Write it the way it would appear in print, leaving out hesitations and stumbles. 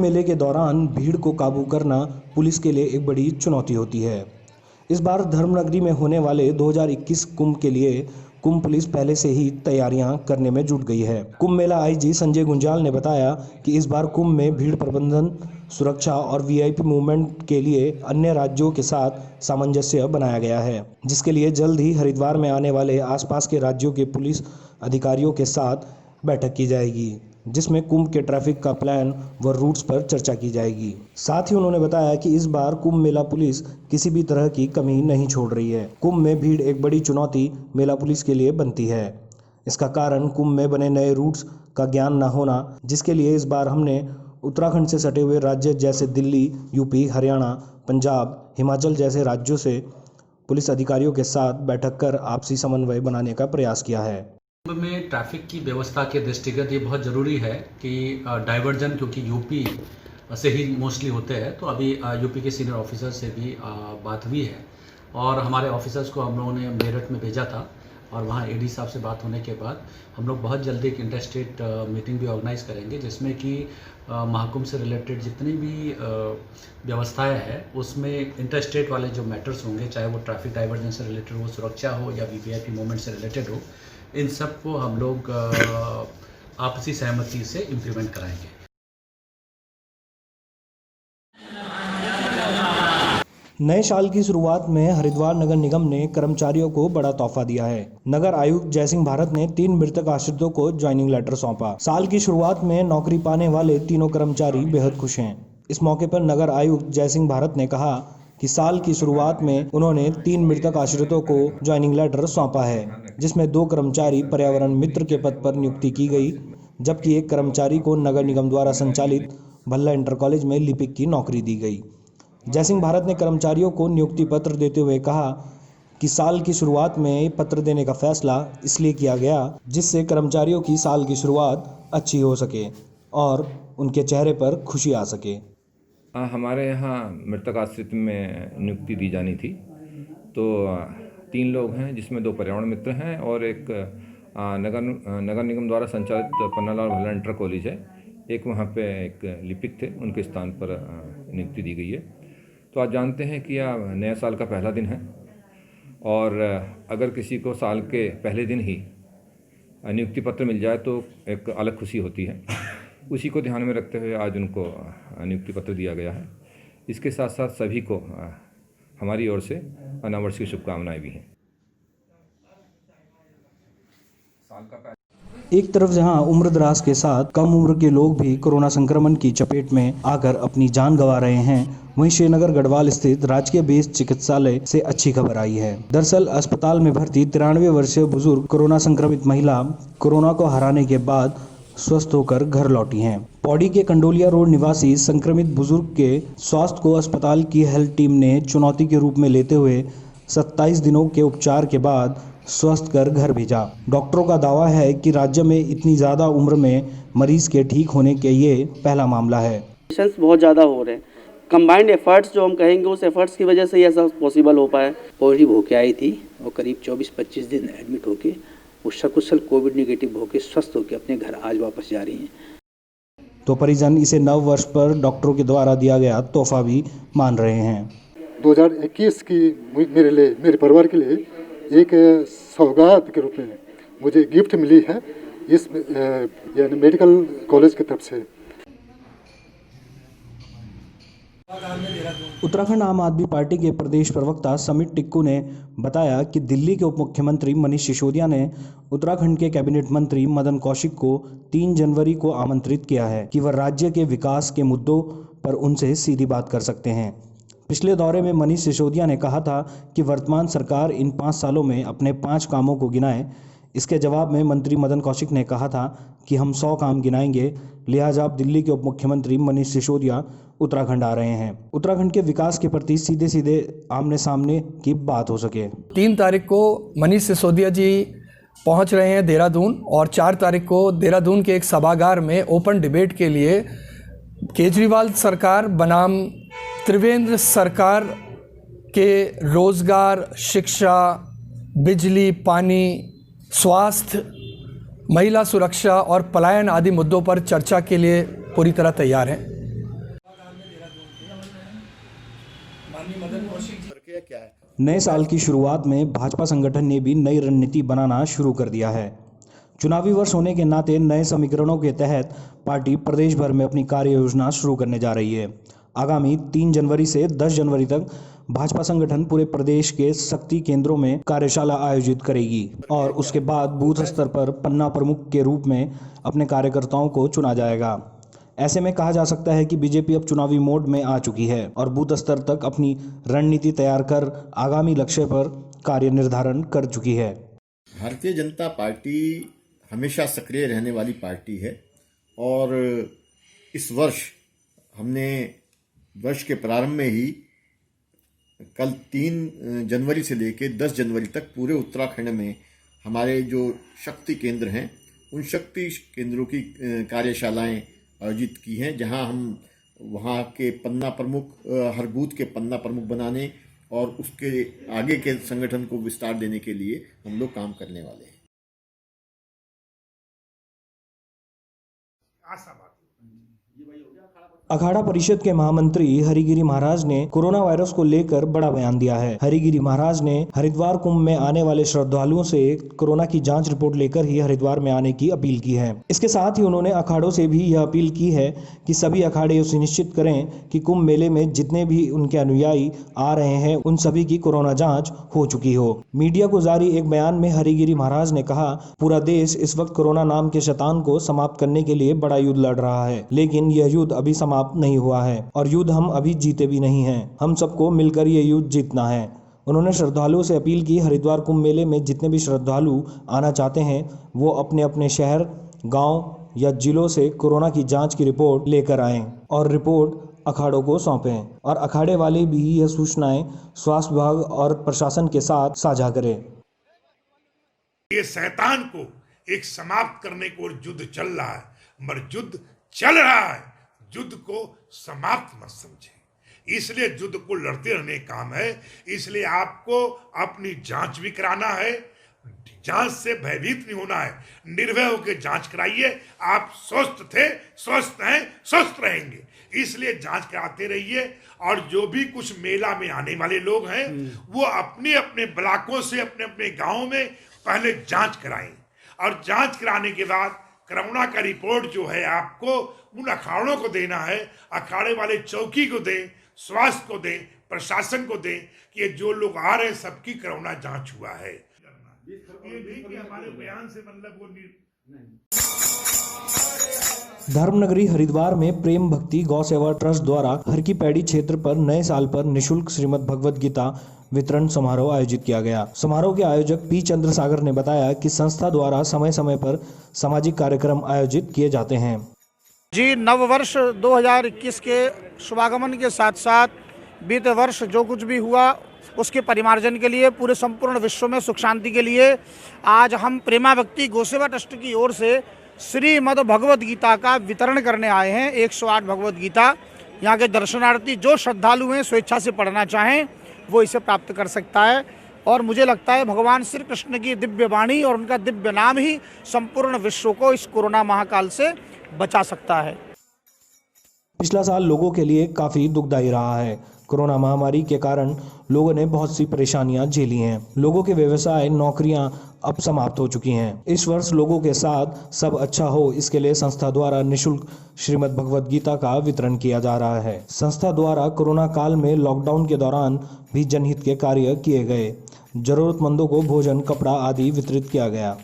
मेले के दौरान भीड़ को काबू करना पुलिस के लिए एक बड़ी चुनौती होती है। इस बार धर्मनगरी में होने वाले 2021 कुंभ के लिए कुंभ पुलिस पहले से ही तैयारियां करने में जुट गई है। कुंभ मेला आईजी संजय गुंजाल ने बताया कि इस बार कुंभ में भीड़ प्रबंधन, सुरक्षा और वीआईपी मूवमेंट के लिए अन्य राज्यों के साथ सामंजस्य बनाया गया है, जिसके लिए जल्द ही हरिद्वार में आने वाले आसपास के राज्यों के पुलिस अधिकारियों के साथ बैठक की जाएगी, जिसमें कुंभ के ट्रैफिक का प्लान व रूट्स पर चर्चा की जाएगी। साथ ही उन्होंने बताया कि इस बार कुंभ मेला पुलिस किसी भी तरह की कमी नहीं छोड़ रही है। कुंभ में भीड़ एक बड़ी चुनौती मेला पुलिस के लिए बनती है। इसका कारण कुंभ में बने नए रूट्स का ज्ञान न होना, जिसके लिए इस बार हमने उत्तराखंड से सटे हुए राज्य जैसे दिल्ली, यूपी, हरियाणा, पंजाब, हिमाचल जैसे राज्यों से पुलिस अधिकारियों के साथ बैठक कर आपसी समन्वय बनाने का प्रयास किया है। कुंभ में ट्रैफिक की व्यवस्था के दृष्टिगत ये बहुत ज़रूरी है कि डाइवर्जन, क्योंकि यूपी से ही मोस्टली होते हैं, तो अभी यूपी के सीनियर ऑफिसर से भी बात हुई है और हमारे ऑफिसर्स को हम लोगों ने मेरठ में भेजा था और वहाँ एडी साहब से बात होने के बाद हम लोग बहुत जल्दी एक इंटरस्टेट मीटिंग भी ऑर्गेनाइज करेंगे, जिसमें कि महाकुंभ से रिलेटेड जितनी भी व्यवस्थाएं हैं उसमें इंटरस्टेट वाले जो मैटर्स होंगे, चाहे वो ट्रैफिक डाइवर्जन से रिलेटेड हो, सुरक्षा हो या वीवीआईपी मूवमेंट से रिलेटेड हो, इन सब को हम लोग आपसी सहमति से इम्प्लीमेंट कराएंगे। नए साल की शुरुआत में हरिद्वार नगर निगम ने कर्मचारियों को बड़ा तोहफा दिया है। नगर आयुक्त जयसिंह भारत ने 3 मृतक आश्रितों को ज्वाइनिंग लेटर सौंपा। साल की शुरुआत में नौकरी पाने वाले तीनों कर्मचारी बेहद खुश हैं। इस मौके पर नगर आयुक्त जयसिंह भारत ने कहा कि साल की शुरुआत में उन्होंने 3 मृतक आश्रितों को ज्वाइनिंग लेटर सौंपा है, जिसमें 2 कर्मचारी पर्यावरण मित्र के पद पर नियुक्ति की गई, जबकि 1 कर्मचारी को नगर निगम द्वारा संचालित भल्ला इंटर कॉलेज में लिपिक की नौकरी दी गई। जयसिंह भारत ने कर्मचारियों को नियुक्ति पत्र देते हुए कहा कि साल की शुरुआत में पत्र देने का फैसला इसलिए किया गया जिससे कर्मचारियों की साल की शुरुआत अच्छी हो सके और उनके चेहरे पर खुशी आ सके। हमारे यहाँ मृतक आश्रित में नियुक्ति दी जानी थी, तो 3 लोग हैं, जिसमें 2 पर्यावरण मित्र हैं और एक नगर निगम द्वारा संचालित पन्नालाल भल्ला इंटर कॉलेज है। एक वहाँ पे एक लिपिक थे, उनके स्थान पर नियुक्ति दी गई है। तो आप जानते हैं कि यह नए साल का पहला दिन है और अगर किसी को साल के पहले दिन ही नियुक्ति पत्र मिल जाए तो एक अलग खुशी होती है। उसी को ध्यान में रखते हुए आज उनको नियुक्ति पत्र दिया गया है। इसके साथ साथ सभी को हमारी ओर से नववर्ष की शुभकामनाएं भी हैं। एक तरफ जहां उम्रदराज के साथ कम उम्र के लोग भी कोरोना संक्रमण की चपेट में आकर अपनी जान गंवा रहे हैं, वहीं श्रीनगर गढ़वाल स्थित राजकीय बेस चिकित्सालय से अच्छी खबर आई है। दरअसल अस्पताल में भर्ती 93 वर्षीय बुजुर्ग कोरोना संक्रमित महिला कोरोना को हराने के बाद स्वस्थ होकर घर लौटी हैं। पौड़ी के कंडोलिया रोड निवासी संक्रमित बुजुर्ग के स्वास्थ्य को अस्पताल की हेल्थ टीम ने चुनौती के रूप में लेते हुए 27 दिनों के उपचार के बाद स्वस्थ कर घर भेजा। डॉक्टरों का दावा है कि राज्य में इतनी ज़्यादा उम्र में मरीज के ठीक होने के ये पहला मामला है। पेशेंट्स बहुत ज़्यादा हो रहे हैं, कंबाइंड एफर्ट्स जो हम कहेंगे उस एफर्ट्स की वजह से ये सब पॉसिबल हो पाया। पॉजिटिव होके आई थी और करीब 24-25 दिन एडमिट होके वो सकुशल कोविड निगेटिव होके स्वस्थ होके अपने घर आज वापस जा रही हैं। तो परिजन इसे नव वर्ष पर डॉक्टरों के द्वारा दिया गया तोहफा भी मान रहे हैं। 2021 की मेरे परिवार के लिए एक सौगात के रूप में मुझे गिफ्ट मिली है इस यानी मेडिकल कॉलेज की तरफ से। उत्तराखंड आम आदमी पार्टी के प्रदेश प्रवक्ता समित टिक्कू ने बताया कि दिल्ली के उप मुख्यमंत्री मनीष सिसोदिया ने उत्तराखंड के कैबिनेट मंत्री मदन कौशिक को 3 जनवरी को आमंत्रित किया है कि वह राज्य के विकास के मुद्दों पर उनसे सीधी बात कर सकते हैं। पिछले दौरे में मनीष सिसोदिया ने कहा था कि वर्तमान सरकार इन 5 सालों में अपने 5 कामों को गिनाए। इसके जवाब में मंत्री मदन कौशिक ने कहा था कि हम 100 काम गिनाएंगे, लिहाजा अब दिल्ली के उप मुख्यमंत्री मनीष सिसोदिया उत्तराखंड आ रहे हैं। उत्तराखंड के विकास के प्रति सीधे सीधे आमने सामने की बात हो सके। 3 तारीख को मनीष सिसोदिया जी पहुंच रहे हैं देहरादून और 4 तारीख को देहरादून के एक सभागार में ओपन डिबेट के लिए केजरीवाल सरकार बनाम त्रिवेंद्र सरकार के रोजगार, शिक्षा, बिजली, पानी, स्वास्थ्य, महिला सुरक्षा और पलायन आदि मुद्दों पर चर्चा के लिए पूरी तरह तैयार हैं। नए साल की शुरुआत में भाजपा संगठन ने भी नई रणनीति बनाना शुरू कर दिया है। चुनावी वर्ष होने के नाते नए समीकरणों के तहत पार्टी प्रदेश भर में अपनी कार्य योजना शुरू करने जा रही है। आगामी 3 जनवरी से 10 जनवरी तक भाजपा संगठन पूरे प्रदेश के शक्ति केंद्रों में कार्यशाला आयोजित करेगी और उसके बाद बूथ स्तर पर पन्ना प्रमुख के रूप में अपने कार्यकर्ताओं को चुना जाएगा। ऐसे में कहा जा सकता है कि बीजेपी अब चुनावी मोड में आ चुकी है और बूथ स्तर तक अपनी रणनीति तैयार कर आगामी लक्ष्य पर कार्य निर्धारण कर चुकी है। भारतीय जनता पार्टी हमेशा सक्रिय रहने वाली पार्टी है और इस वर्ष हमने वर्ष के प्रारंभ में ही कल 3 जनवरी से लेकर 10 जनवरी तक पूरे उत्तराखंड में हमारे जो शक्ति केंद्र हैं उन शक्ति केंद्रों की कार्यशालाएं आयोजित की हैं, जहां हम वहां के पन्ना प्रमुख, हर बूथ के पन्ना प्रमुख बनाने और उसके आगे के संगठन को विस्तार देने के लिए हम लोग काम करने वाले हैं। अखाड़ा परिषद के महामंत्री हरिगिरी महाराज ने कोरोना वायरस को लेकर बड़ा बयान दिया है। हरिगिरी महाराज ने हरिद्वार कुंभ में आने वाले श्रद्धालुओं से कोरोना की जांच रिपोर्ट लेकर ही हरिद्वार में आने की अपील की है। इसके साथ ही उन्होंने अखाड़ों से भी यह अपील की है कि सभी अखाड़े सुनिश्चित करें कि कुंभ मेले में जितने भी उनके अनुयायी आ रहे हैं उन सभी की कोरोना जाँच हो चुकी हो। मीडिया को जारी एक बयान में हरिगिरी महाराज ने कहा, पूरा देश इस वक्त कोरोना नाम के शैतान को समाप्त करने के लिए बड़ा युद्ध लड़ रहा है, लेकिन यह युद्ध अभी समाप्त नहीं हुआ है और युद्ध हम अभी जीते भी नहीं हैं। हम सबको मिलकर ये युद्ध जीतना है। उन्होंने श्रद्धालुओं से अपील की, हरिद्वार कुंभ मेले में जितने भी श्रद्धालु आना चाहते हैं वो अपने अपने शहर, गांव या जिलों से कोरोना की जांच की रिपोर्ट लेकर आएं और रिपोर्ट अखाड़ों को सौंपें और अखाड़े वाले भी यह सूचनाएं स्वास्थ्य विभाग और प्रशासन के साथ साझा करें। ये शैतान को एक समाप्त करने को युद्ध चल रहा है, मगर युद्ध चल रहा है, युद्ध को समाप्त मत समझे। इसलिए युद्ध को लड़ते रहने काम है। इसलिए आपको अपनी जांच भी कराना है, जांच से भयभीत नहीं होना है, निर्भय होकर जांच कराइए। आप स्वस्थ थे, स्वस्थ हैं, स्वस्थ रहेंगे, इसलिए जांच कराते रहिए। और जो भी कुछ मेला में आने वाले लोग हैं वो अपने अपने ब्लॉकों से अपने अपने गाँव में पहले जांच कराएं और जांच कराने के बाद कोरोना का रिपोर्ट जो है आपको उन अखाड़ों को देना है। अखाड़े वाले चौकी को दें, स्वास्थ्य को दें, प्रशासन को दें कि ये जो लोग आ रहे हैं सबकी कोरोना जांच हुआ है। ये नहीं कि हमारे बयान से मतलब वो धर्मनगरी हरिद्वार में प्रेम भक्ति गौ सेवा ट्रस्ट द्वारा हर की पैड़ी क्षेत्र पर नए साल पर निःशुल्क श्रीमद् भगवद गीता वितरण समारोह आयोजित किया गया। समारोह के आयोजक पी चंद्रसागर ने बताया कि संस्था द्वारा समय समय पर सामाजिक कार्यक्रम आयोजित किए जाते हैं। जी, नववर्ष 2021 के शुभागमन के साथ साथ बीते वर्ष जो कुछ भी हुआ उसके परिमार्जन के लिए, पूरे संपूर्ण विश्व में सुख शांति के लिए आज हम प्रेमा भक्ति गोसेवा ट्रस्ट की ओर से श्रीमद् भगवद गीता का वितरण करने आए हैं। 108 भगवद गीता यहाँ के दर्शनार्थी जो श्रद्धालु हैं स्वेच्छा से पढ़ना चाहें वो इसे प्राप्त कर सकता है। और मुझे लगता है भगवान श्री कृष्ण की दिव्य वाणी और उनका दिव्य नाम ही संपूर्ण विश्व को इस कोरोना महाकाल से बचा सकता है। पिछला साल लोगों के लिए काफी दुखदायी रहा है। कोरोना महामारी के कारण लोगों ने बहुत सी परेशानियां झेली हैं। लोगों के व्यवसाय, नौकरियां अब समाप्त हो चुकी हैं। इस वर्ष लोगों के साथ सब अच्छा हो, इसके लिए संस्था द्वारा निःशुल्क श्रीमद् भगवद गीता का वितरण किया जा रहा है। संस्था द्वारा कोरोना काल में लॉकडाउन के दौरान भी जनहित के कार्य किए गए। जरूरतमंदों को भोजन, कपड़ा आदि वितरित किया गया।